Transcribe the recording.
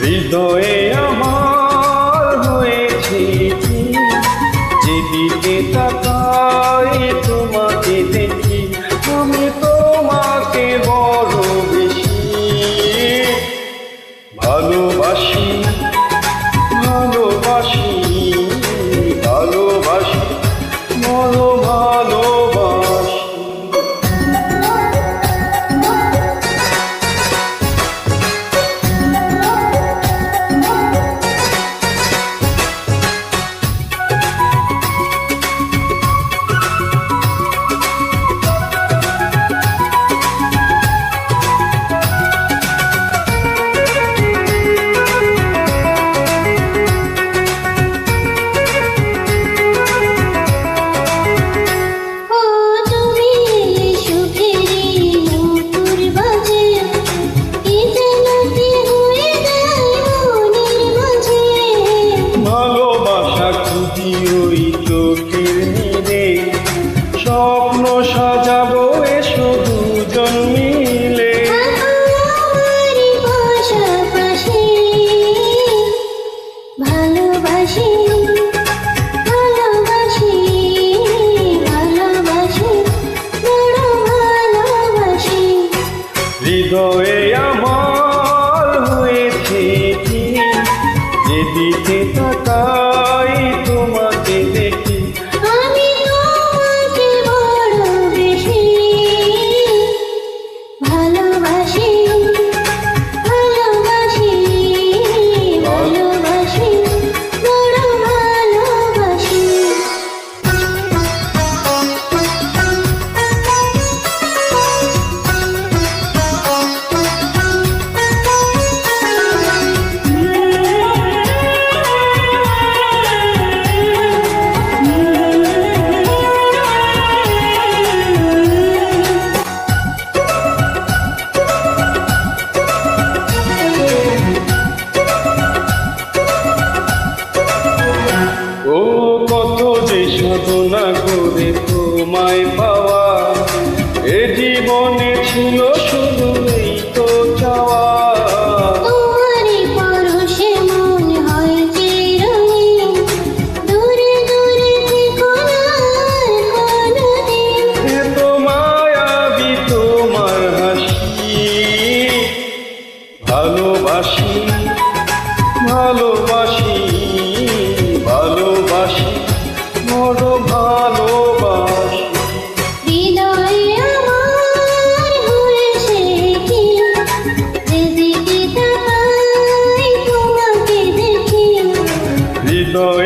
হৃদয়ে আমার হয়েছে কি, যেদিকে তাকাই তোমাকে দেখি, আমি তোমাকে বড় বেশি ভালোবাসি, ভালোবাসি, ভালোবাসি, বড় ভালোবাসি। ওই চোখের নীরে স্বপ্ন সাজাবো এসো দুজন মিলে। ভালোবাসি, ভালোবাসি, ভালোবাসি, বড় ভালোবাসি। হৃদয়ে আমার হয়েছে কি, যেদিকে তাকাই তোমাকে দেখি, আমি তোমাকে বড় বেশি ভালোবাসি, ভালোবাসি, ভালোবাসি, বড় ভালোবাসি। ও কত যে সাধনা করে তোমায় পাওয়া, এ জীবনে ছিল শুধু এই তো চাওয়া। তোমারই পরশে মন হয় চিরদিন, দূরে দূরে থেকো না কোনদিন। এত মায়াবী তোমার হাসি, ভালোবাসি, ভালোবাসি, ভালোবাসি, বড় ভালোবাসি। হৃদয়ে আমার হয়েছে কি, যেদিকে তাকাই তোমাকে দেখি, হৃদয়ে